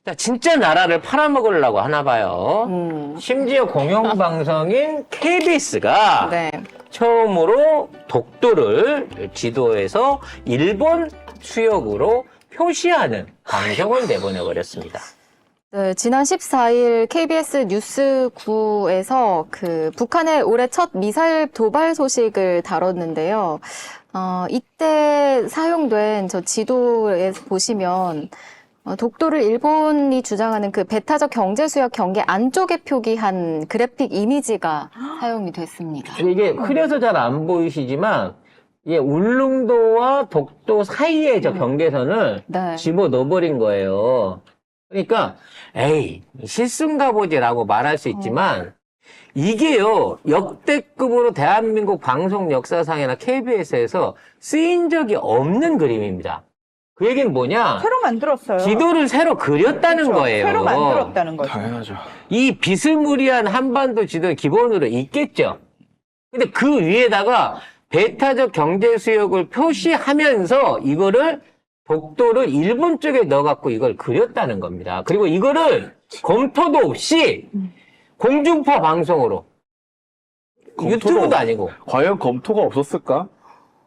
자, 진짜 나라를 팔아먹으려고 하나 봐요. 심지어 공영방송인 KBS가 네. 처음으로 독도를 지도에서 일본 수역으로 표시하는 방송을 내보내버렸습니다. 네, 지난 14일 KBS 뉴스 9에서 북한의 올해 첫 미사일 도발 소식을 다뤘는데요. 이때 사용된 저 지도에 보시면 독도를 일본이 주장하는 그 배타적 경제수역 경계 안쪽에 표기한 그래픽 이미지가 사용이 됐습니다. 이게 흐려서 잘 안 보이시지만 이게 울릉도와 독도 사이에 저 경계선을 네. 집어넣어버린 거예요. 그러니까 에이 실수인가 보지라고 말할 수 있지만 이게요 역대급으로 대한민국 방송 역사상이나 KBS에서 쓰인 적이 없는 그림입니다. 그 얘기는 뭐냐? 새로 만들었어요. 지도를 새로 그렸다는 그렇죠. 거예요. 새로 만들었다는 거죠. 당연하죠. 이 비스무리한 한반도 지도는 기본으로 있겠죠. 근데 그 위에다가 배타적 경제 수역을 표시하면서 이거를 독도를 일본 쪽에 넣어갖고 이걸 그렸다는 겁니다. 그리고 이거를 검토도 없이 공중파 방송으로 유튜브도 아니고 과연 검토가 없었을까?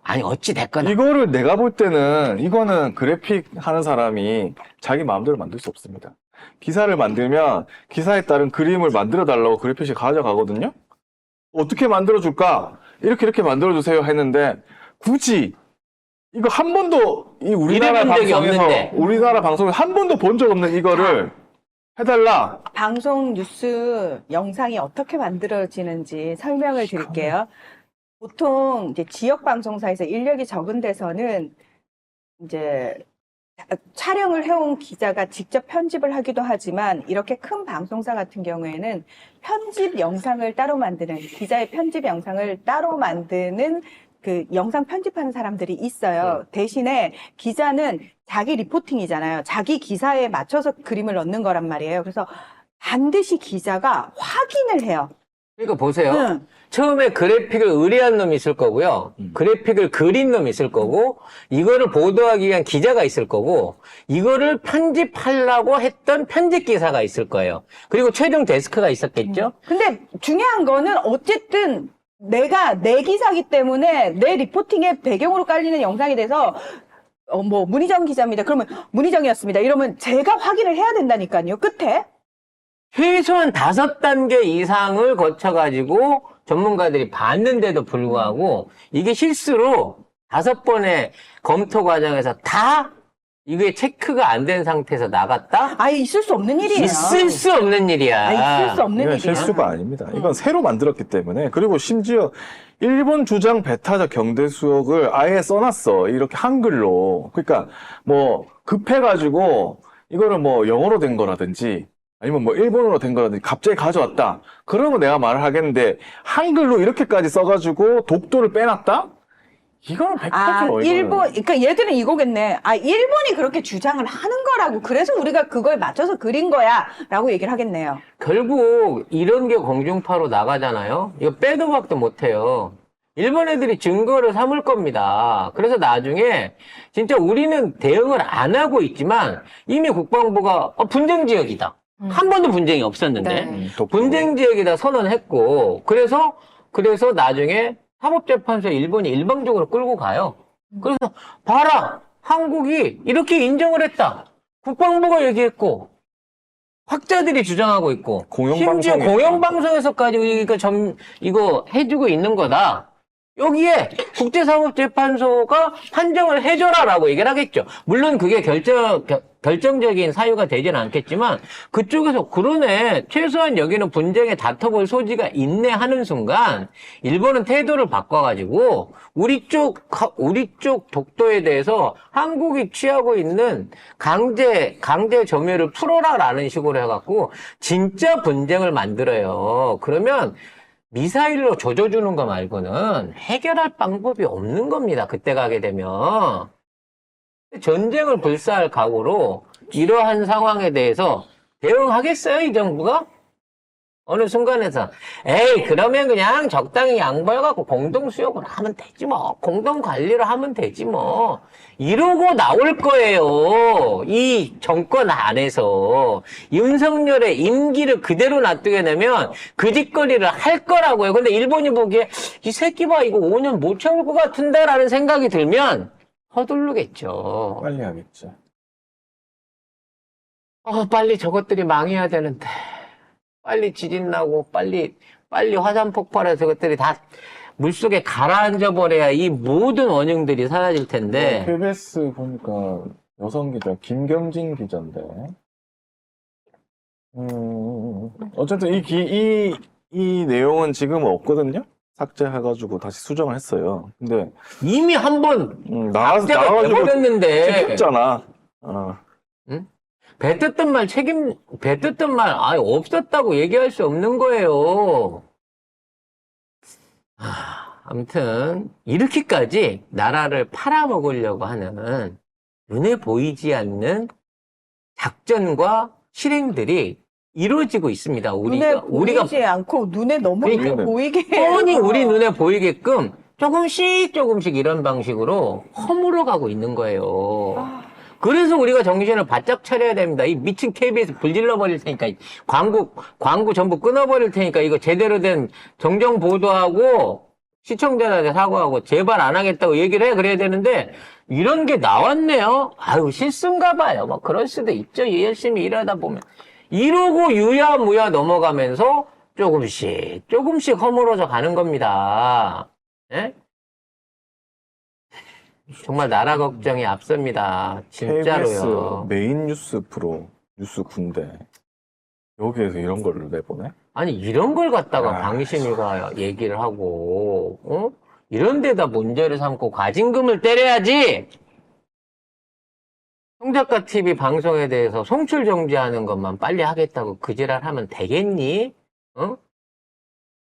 아니 어찌 됐거나 이거를 내가 볼 때는 이거는 그래픽 하는 사람이 자기 마음대로 만들 수 없습니다. 기사를 만들면 기사에 따른 그림을 만들어 달라고 그래픽이 가져가거든요. 어떻게 만들어 줄까? 이렇게 만들어 주세요 했는데 굳이 이거 한 번도 이 우리나라 이래본 적이 방송에서 없는데. 우리나라 방송에서 한 번도 본 적 없는 이거를 해달라. 방송 뉴스 영상이 어떻게 만들어지는지 설명을 드릴게요. 보통 이제 지역 방송사에서 인력이 적은 데서는 이제 촬영을 해온 기자가 직접 편집을 하기도 하지만 이렇게 큰 방송사 같은 경우에는 편집 영상을 따로 만드는 기자의 편집 영상을 따로 만드는 그 영상 편집하는 사람들이 있어요. 대신에 기자는 자기 리포팅이잖아요. 자기 기사에 맞춰서 그림을 넣는 거란 말이에요. 그래서 반드시 기자가 확인을 해요. 그러니까 보세요. 응. 처음에 그래픽을 의뢰한 놈이 있을 거고요. 그래픽을 그린 놈이 있을 거고, 이거를 보도하기 위한 기자가 있을 거고, 이거를 편집하려고 했던 편집 기사가 있을 거예요. 그리고 최종 데스크가 있었겠죠? 근데 중요한 거는 어쨌든 내가 내 기사기 때문에 내 리포팅의 배경으로 깔리는 영상이 돼서 뭐 문희정 기자입니다. 그러면 문희정이었습니다. 이러면 제가 확인을 해야 된다니까요. 끝에. 최소한 5단계 이상을 거쳐가지고 전문가들이 봤는데도 불구하고 이게 실수로 5번의 검토 과정에서 다 이게 체크가 안 된 상태에서 나갔다? 아예 있을 수 없는 일이에요. 있을 수 없는 일이야. 있을 수 없는 이건 일이야. 실수가 아닙니다. 이건 새로 만들었기 때문에. 그리고 심지어 일본 주장 배타적 경제 수역을 아예 써놨어. 이렇게 한글로. 그러니까 뭐 급해가지고 이거를 뭐 영어로 된 거라든지 아니면 뭐 일본어로 된 거라든지 갑자기 가져왔다. 그러면 내가 말을 하겠는데 한글로 이렇게까지 써가지고 독도를 빼놨다? 이거는 100%죠. 일본, 그러니까 얘들은 이거겠네. 일본이 그렇게 주장을 하는 거라고. 그래서 우리가 그거에 맞춰서 그린 거야. 라고 얘기를 하겠네요. 결국 이런 게 공중파로 나가잖아요. 이거 빼도 박도 못해요. 일본 애들이 증거를 삼을 겁니다. 그래서 나중에 진짜 우리는 대응을 안 하고 있지만 이미 국방부가 분쟁 지역이다. 한 번도 분쟁이 없었는데 네. 분쟁 지역이다 선언했고 그래서 나중에 사법재판소에 일본이 일방적으로 끌고 가요. 그래서 봐라 한국이 이렇게 인정을 했다. 국방부가 얘기했고 학자들이 주장하고 있고 심지어 공영방송에서까지 이거 해주고 있는 거다. 여기에 국제사법재판소가 판정을 해줘라라고 얘기를 하겠죠. 물론 그게 결정적인 사유가 되지는 않겠지만 그쪽에서 그러네 최소한 여기는 분쟁에 다퉈볼 소지가 있네 하는 순간 일본은 태도를 바꿔가지고 우리 쪽 독도에 대해서 한국이 취하고 있는 강제 점유를 풀어라라는 식으로 해갖고 진짜 분쟁을 만들어요. 그러면 미사일로 조져주는 거 말고는 해결할 방법이 없는 겁니다. 그때 가게 되면. 전쟁을 불사할 각오로 이러한 상황에 대해서 대응하겠어요, 이 정부가? 어느 순간에서 에이 그러면 그냥 적당히 양보해갖고 공동수역을 하면 되지 뭐 공동관리를 하면 되지 뭐 이러고 나올 거예요. 이 정권 안에서 윤석열의 임기를 그대로 놔두게 되면 그 짓거리를 할 거라고요. 근데 일본이 보기에 이 새끼 봐 이거 5년 못 채울 것 같은데 라는 생각이 들면 서두르겠죠. 빨리 하겠지. 빨리 저것들이 망해야 되는데. 빨리 지진 나고, 빨리 화산 폭발해서 그것들이 다 물속에 가라앉아 버려야 이 모든 원흉들이 사라질 텐데. KBS 보니까 여성 기자, 김경진 기자인데. 어쨌든 이 내용은 지금 없거든요? 삭제해가지고 다시 수정을 했어요. 근데, 이미 한번 나가지고 해버렸는데. 찍혔잖아. 뱉었던 말 아예 없었다고 얘기할 수 없는 거예요. 아무튼, 이렇게까지 나라를 팔아먹으려고 하는 눈에 보이지 않는 작전과 실행들이 이루어지고 있습니다. 눈에 보이지 않고 눈에 너무 그러니까. 보이게 뻔히 우리 눈에 보이게끔 조금씩 이런 방식으로 허물어가고 있는 거예요. 그래서 우리가 정신을 바짝 차려야 됩니다. 이 미친 KBS 불질러 버릴 테니까 광고 전부 끊어버릴 테니까 이거 제대로 된 정정 보도하고 시청자들한테 사과하고 제발 안 하겠다고 얘기를 해 그래야 되는데 이런 게 나왔네요. 아유 실수인가 봐요. 뭐 그럴 수도 있죠. 열심히 일하다 보면 이러고 유야무야 넘어가면서 조금씩 허물어져 가는 겁니다. 예? 정말 나라 걱정이 앞섭니다. 진짜로요. KBS 메인 뉴스 프로, 뉴스 군대. 여기에서 이런 걸 내보내? 아니 이런 걸 갖다가 아, 방심이가 얘기를 하고 이런 데다 문제를 삼고 과징금을 때려야지. 송작가 TV 방송에 대해서 송출 정지하는 것만 빨리 하겠다고 그 지랄 하면 되겠니?